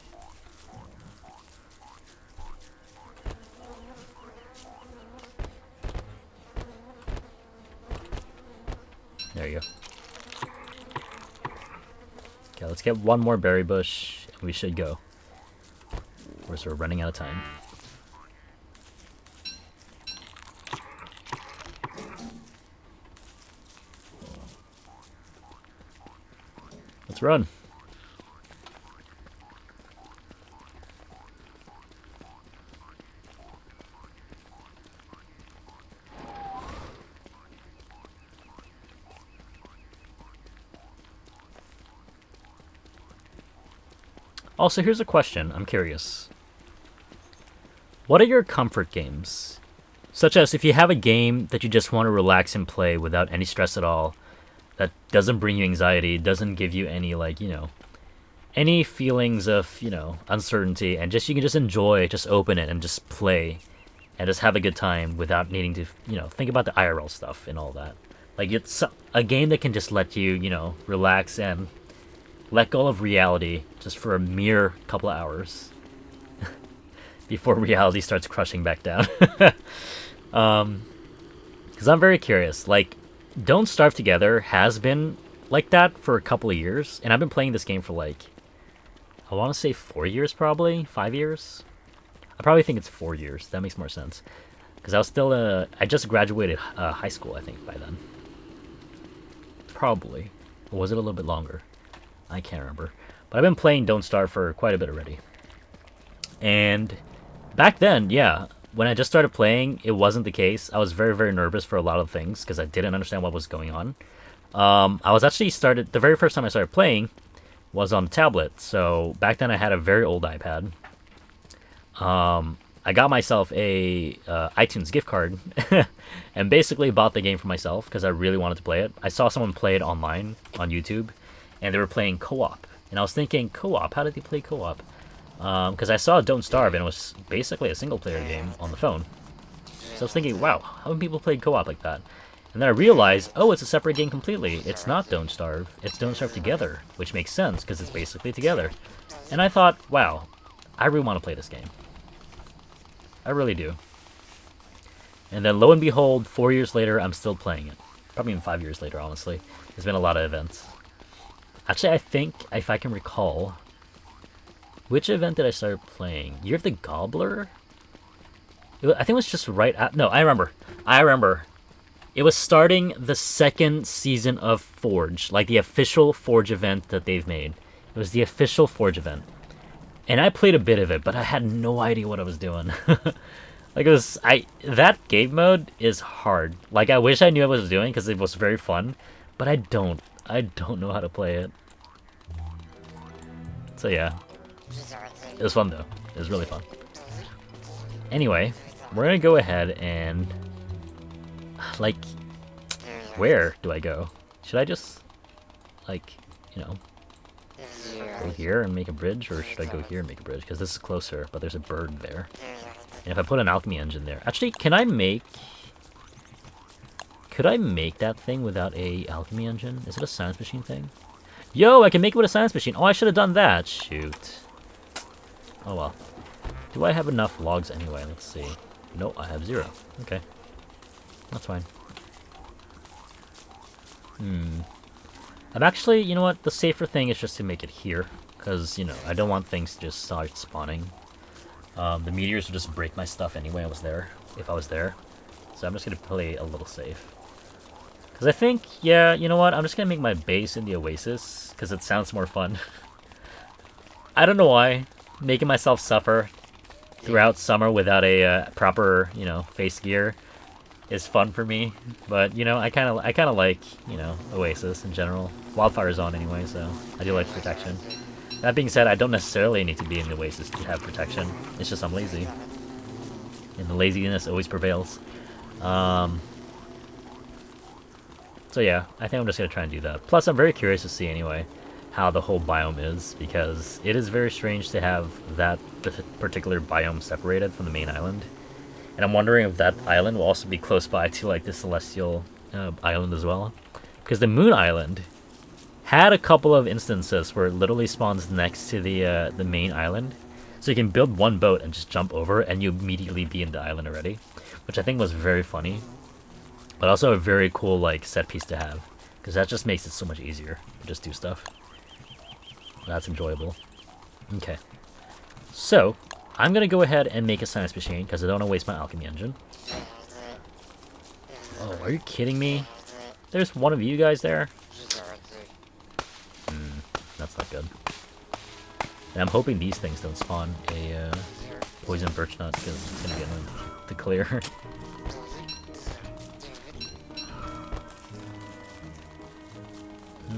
There you go. Okay, let's get one more berry bush, and we should go. Of course, we're running out of time. Let's run. Also, here's a question. I'm curious. What are your comfort games? Such as if you have a game that you just want to relax and play without any stress at all, that doesn't bring you anxiety, doesn't give you any, like, you know, any feelings of, you know, uncertainty, and just you can just enjoy, just open it and just play and just have a good time without needing to, you know, think about the IRL stuff and all that. Like, it's a game that can just let you, you know, relax and let go of reality just for a mere couple of hours before reality starts crushing back down. Because I'm very curious. Like, Don't Starve Together has been like that for a couple of years, and I've been playing this game for like, I want to say 4 years probably, 5 years. I probably think it's 4 years. That makes more sense. Because I was still, I just graduated high school, I think, by then. Probably. Or was it a little bit longer? I can't remember. But I've been playing Don't Starve for quite a bit already. And back then, yeah, when I just started playing, it wasn't the case. I was very, very nervous for a lot of things because I didn't understand what was going on. I was actually the very first time I started playing was on the tablet. So back then I had a very old iPad. I got myself a iTunes gift card and basically bought the game for myself because I really wanted to play it. I saw someone play it online on YouTube, and they were playing co-op. And I was thinking, co-op? How did they play co-op? Because I saw Don't Starve, and it was basically a single-player game on the phone. So I was thinking, wow, how many people played co-op like that? And then I realized, oh, it's a separate game completely. It's not Don't Starve. It's Don't Starve Together, which makes sense because it's basically together. And I thought, wow, I really want to play this game. I really do. And then lo and behold, 4 years later, I'm still playing it. Probably even 5 years later, honestly. There's been a lot of events. Actually, I think, if I can recall, which event did I start playing? Year of the Gobbler? I think it was just right at... No, I remember. It was starting the second season of Forge, like the official Forge event that they've made. It was the official Forge event. And I played a bit of it, but I had no idea what I was doing. Like, that game mode is hard. Like, I wish I knew what I was doing because it was very fun, but I don't. I don't know how to play it. So yeah. It was fun though. It was really fun. Anyway, we're gonna go ahead and... Like, where do I go? Should I just, like, you know, go here and make a bridge? Or should I go here and make a bridge? Because this is closer, but there's a bird there. And if I put an alchemy engine there... Actually, can I make... Could I make that thing without a alchemy engine? Is it a science machine thing? Yo, I can make it with a science machine. Oh, I should have done that. Shoot. Oh, well. Do I have enough logs anyway? Let's see. No, I have 0. Okay. That's fine. I'm actually, you know what? The safer thing is just to make it here. Because, you know, I don't want things to just start spawning. The meteors would just break my stuff anyway if I was there. So I'm just going to play a little safe. Because I think, yeah, you know what? I'm just going to make my base in the oasis. Because it sounds more fun. I don't know why. Making myself suffer throughout summer without a proper, you know, face gear is fun for me. But, you know, I kind of like, you know, oasis in general. Wildfire zone anyway, so I do like protection. That being said, I don't necessarily need to be in the oasis to have protection. It's just I'm lazy. And the laziness always prevails. So yeah, I think I'm just going to try and do that. Plus, I'm very curious to see anyway how the whole biome is, because it is very strange to have that particular biome separated from the main island. And I'm wondering if that island will also be close by to like the celestial island as well. Because the moon island had a couple of instances where it literally spawns next to the main island. So you can build one boat and just jump over and you immediately be in the island already. Which I think was very funny. But also a very cool like set piece to have. Because that just makes it so much easier to just do stuff. That's enjoyable. Okay. So, I'm going to go ahead and make a science machine because I don't want to waste my alchemy engine. Oh, are you kidding me? There's one of you guys there? That's not good. And I'm hoping these things don't spawn a poison birch nut because it's going to get them to clear.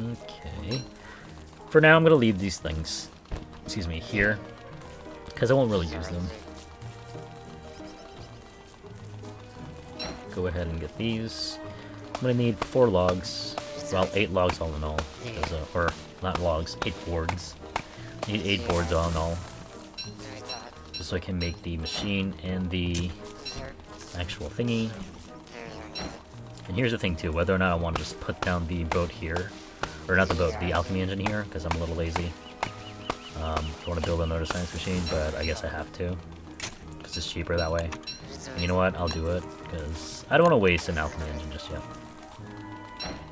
Okay. For now, I'm going to leave these things, excuse me, here, because I won't really use them. Go ahead and get these. I'm going to need 4 logs, well, 8 logs all in all, because, or not logs, 8 boards. I need 8 boards all in all, just so I can make the machine and the actual thingy. And here's the thing too, whether or not I want to just put down the boat here, or not the boat, the alchemy engine here, because I'm a little lazy. I want to build another science machine, but I guess I have to, because it's cheaper that way. And you know what, I'll do it, because I don't want to waste an alchemy engine just yet.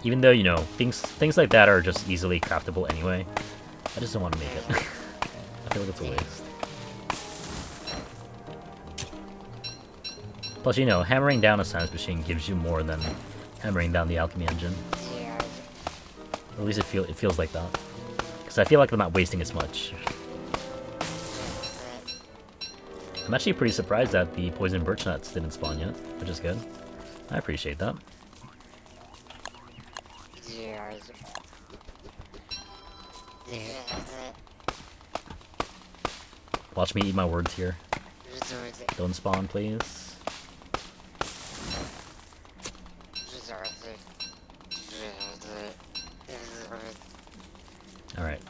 Even though, you know, things like that are just easily craftable anyway, I just don't want to make it. I feel like it's a waste. Plus, you know, hammering down a science machine gives you more than hammering down the alchemy engine. At least it feels like that. Because I feel like I'm not wasting as much. I'm actually pretty surprised that the poison birch nuts didn't spawn yet, which is good. I appreciate that. Watch me eat my words here. Don't spawn, please. Alright.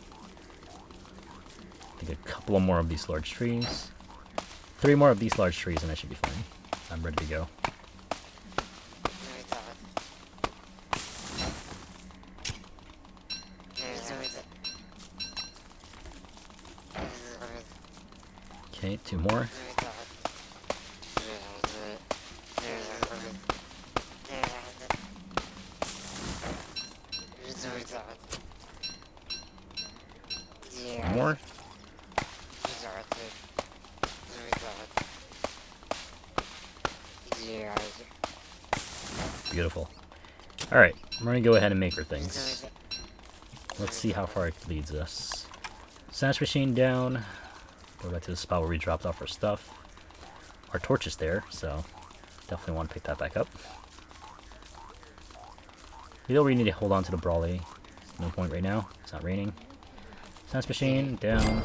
I think a couple more of these large trees. 3 more of these large trees and I should be fine. I'm ready to go. Okay, 2 more. More. Beautiful. Alright, I'm gonna go ahead and make her things. Let's see how far it leads us. Science machine down. Go back to the spot where we dropped off our stuff. Our torch is there, so definitely want to pick that back up. We don't really need to hold on to the brawly. No point right now. It's not raining. Science machine down.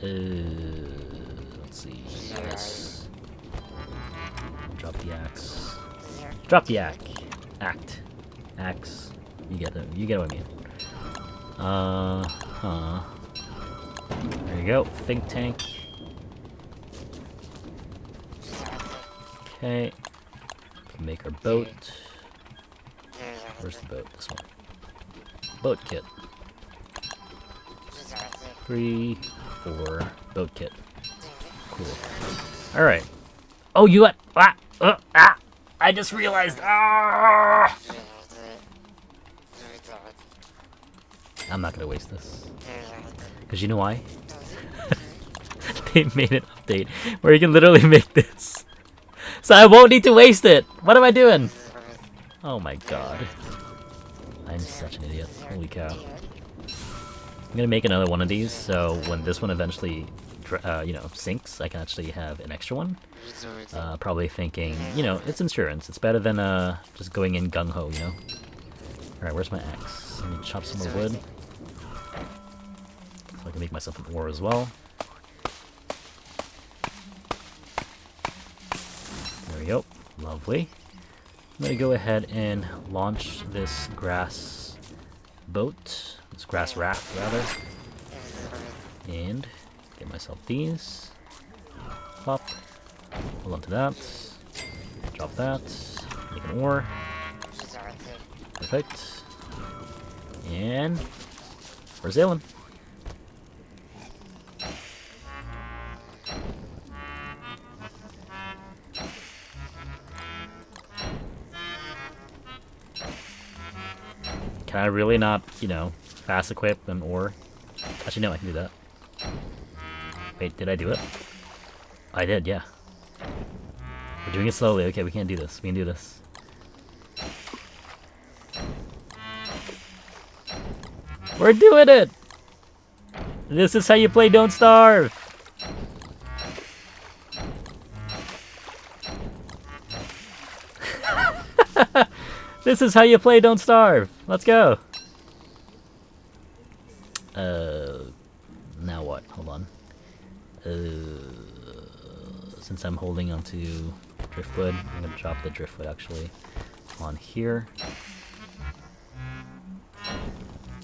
Let's see. Yes. Drop the axe. Drop the axe. Axe. You get it. You get what I mean. There you go. Think tank. Okay. Make our boat. Where's the boat? This one. Boat kit. 3, 4. Boat kit. Cool. Alright. Oh, you got... I just realized... Ah! I'm not gonna waste this. Because you know why? They made an update where you can literally make this. So I won't need to waste it! What am I doing? Oh my god. I'm such an idiot. Holy cow. I'm gonna make another one of these, so when this one eventually, you know, sinks, I can actually have an extra one. Probably thinking, you know, it's insurance. It's better than just going in gung-ho, you know? Alright, where's my axe? Let me chop some more wood. So I can make myself an ore as well. There we go. Lovely. I'm gonna go ahead and launch this grass boat. This grass raft, rather. And get myself these. Pop. Hold on to that. Drop that. Make an ore. Perfect. And we're sailing. Can I really not, you know, fast equip an ore? Actually, no, I can do that. Wait, did I do it? I did, yeah. We're doing it slowly. Okay, we can't do this. We can do this. We're doing it! This is how you play Don't Starve! This is how you play Don't Starve! Let's go! Now what? Hold on. Since I'm holding onto driftwood, I'm gonna drop the driftwood actually on here.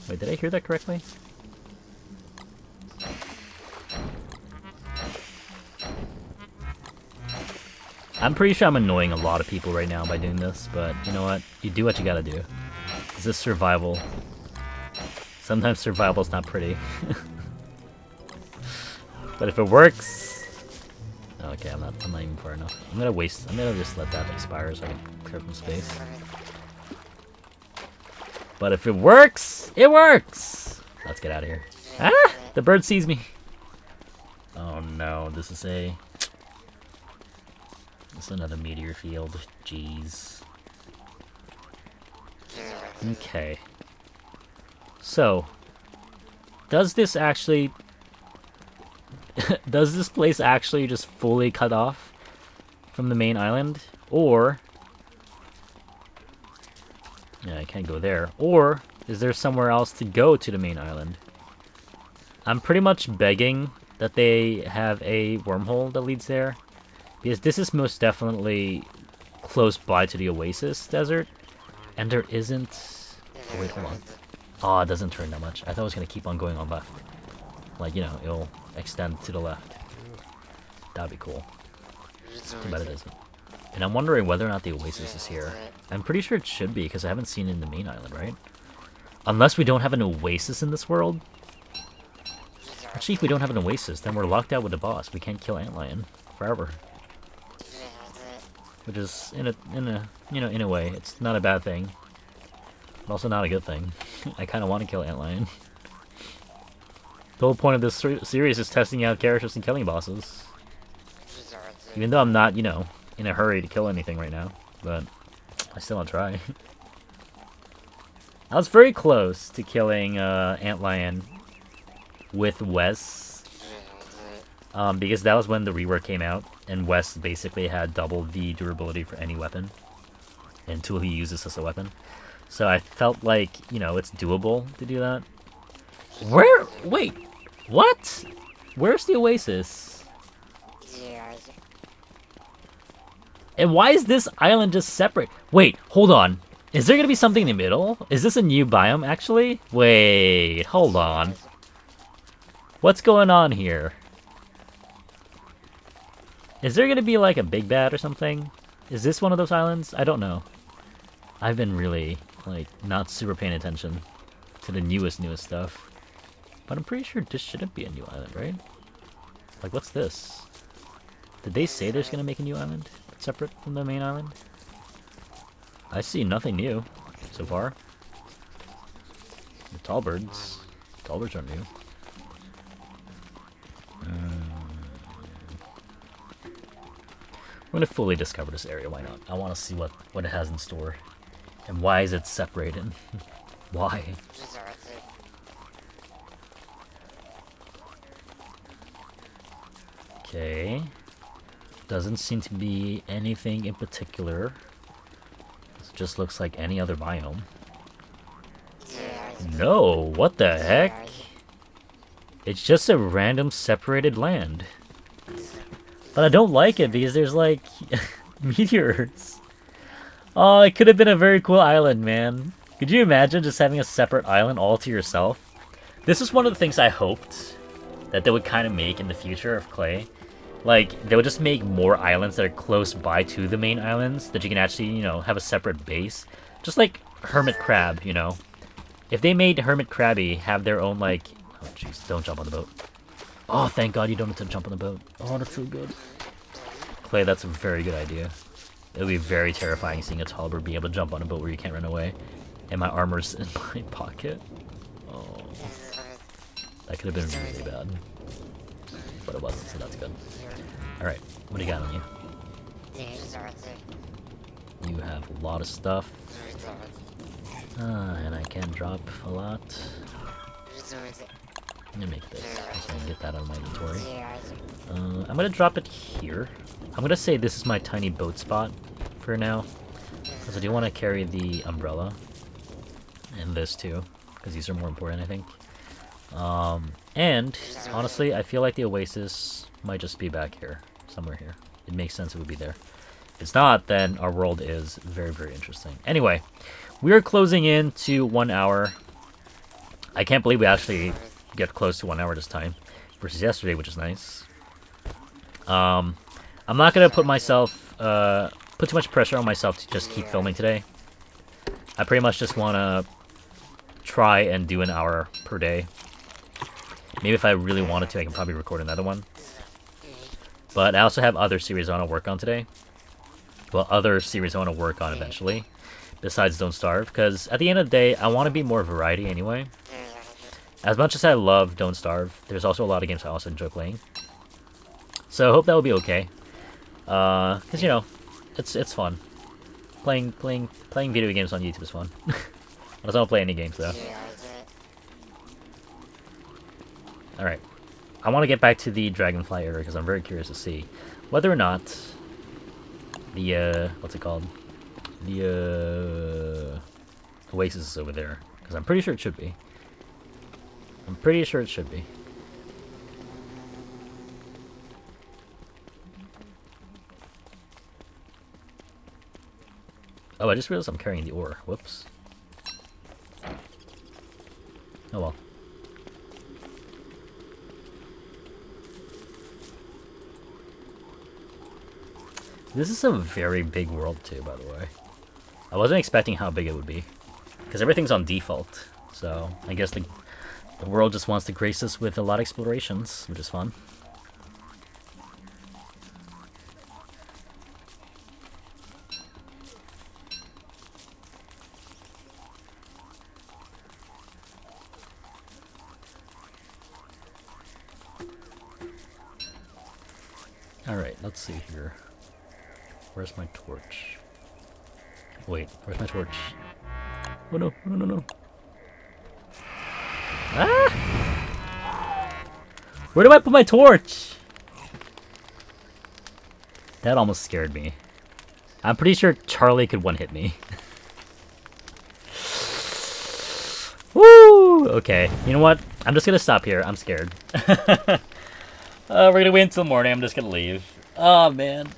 Wait, did I hear that correctly? I'm pretty sure I'm annoying a lot of people right now by doing this, but you know what? You do what you gotta do. This is survival. Sometimes survival's not pretty. But if it works... Okay, I'm not even far enough. I'm gonna just let that expire so I can clear some space. But if it works, it works! Let's get out of here. Ah! The bird sees me! Oh no, this is another meteor field. Jeez. Okay. So, does this actually... does this place actually just fully cut off from the main island? Or... yeah, I can't go there. Or, is there somewhere else to go to the main island? I'm pretty much begging that they have a wormhole that leads there. Because this is most definitely close by to the Oasis Desert. And there isn't... oh, wait, hold on. Oh, it doesn't turn that much. I thought it was going to keep on going on left. Like, you know, it'll extend to the left. That'd be cool. Too bad it isn't. And I'm wondering whether or not the Oasis is here. I'm pretty sure it should be, because I haven't seen it in the main island, right? Unless we don't have an Oasis in this world. Actually, if we don't have an Oasis, then we're locked out with the boss. We can't kill Antlion forever. Which is, in a way, it's not a bad thing. But also not a good thing. I kind of want to kill Antlion. The whole point of this series is testing out characters and killing bosses. Even though I'm not, you know, in a hurry to kill anything right now. But I still want to try. I was very close to killing Antlion with Wes. Because that was when the rework came out. And Wes basically had double the durability for any weapon. Until he uses as a weapon. So I felt like, you know, it's doable to do that. Where? Wait. What? Where's the Oasis? And why is this island just separate? Wait, hold on. Is there gonna be something in the middle? Is this a new biome, actually? Wait, hold on. What's going on here? Is there gonna be like a big bad or something? Is this one of those islands? I don't know. I've been really, like, not super paying attention to the newest stuff. But I'm pretty sure this shouldn't be a new island, right? Like, what's this? Did they say there's gonna make a new island? Separate from the main island? I see nothing new so far. The tall birds. Tall birds aren't new. I'm gonna fully discover this area, why not? I wanna see what it has in store. And why is it separated? Why? Okay. Doesn't seem to be anything in particular. It just looks like any other biome. No, what the heck? It's just a random separated land. But I don't like it because there's like meteors. Oh, it could have been a very cool island, man. Could you imagine just having a separate island all to yourself? This is one of the things I hoped that they would kind of make in the future of Clay. Like, they would just make more islands that are close by to the main islands that you can actually, you know, have a separate base. Just like Hermit Crab, you know. If they made Hermit Crabby have their own, like... Oh, jeez, don't jump on the boat. Oh, thank God you don't have to jump on the boat. Oh, that's so good. Clay, that's a very good idea. It would be very terrifying seeing a tall bird be able to jump on a boat where you can't run away. And my armor's in my pocket. Oh. That could have been really bad. But it wasn't, so that's good. Alright, what do you got on you? You have a lot of stuff. And I can drop a lot. I'm gonna make this, so I can get that out of my inventory. I'm gonna drop it here. I'm gonna say this is my tiny boat spot for now. Because I do want to carry the umbrella. And this too. Because these are more important, I think. And, honestly, I feel like the oasis might just be back here. Somewhere here. It makes sense it would be there. If it's not, then our world is very, very interesting. Anyway, we are closing in to 1 hour. I can't believe we actually get close to 1 hour this time. Versus yesterday, which is nice. I'm not going to put myself... put too much pressure on myself to just keep filming today. I pretty much just want to try and do an hour per day. Maybe if I really wanted to, I can probably record another one. But I also have other series I want to work on today. Well, other series I want to work on eventually. Besides Don't Starve. Because at the end of the day, I want to be more variety anyway. As much as I love Don't Starve, there's also a lot of games I also enjoy playing. So I hope that will be okay. Because, you know, it's fun. Playing video games on YouTube is fun. I don't play any games, though. Alright. I want to get back to the Dragonfly area because I'm very curious to see whether or not the, what's it called? The, Oasis is over there. Because I'm pretty sure it should be. I'm pretty sure it should be. Oh, I just realized I'm carrying the ore. Whoops. Oh well. This is a very big world too, by the way. I wasn't expecting how big it would be. Because everything's on default. So, I guess the world just wants to grace us with a lot of explorations, which is fun. Alright, let's see here. Where's my torch? Wait, where's my torch? Oh no, no, no, no. Ah! Where do I put my torch? That almost scared me. I'm pretty sure Charlie could one-hit me. Woo! Okay, you know what? I'm just gonna stop here. I'm scared. We're gonna wait until morning. I'm just gonna leave. Oh, man.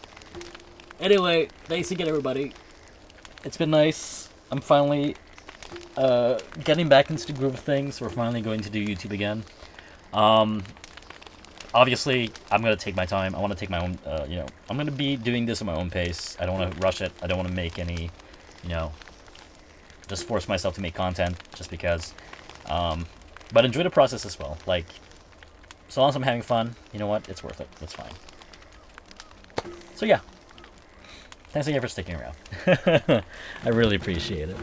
Anyway, thanks again, everybody. It's been nice. I'm finally getting back into the groove of things. We're finally going to do YouTube again. obviously, I'm gonna take my time. I want to take my own, you know, I'm gonna be doing this at my own pace. I don't want to rush it. I don't want to make any, you know, just force myself to make content just because. But enjoy the process as well. Like, so long as I'm having fun, you know what? It's worth it. It's fine. So yeah. Thanks again for sticking around. I really appreciate it.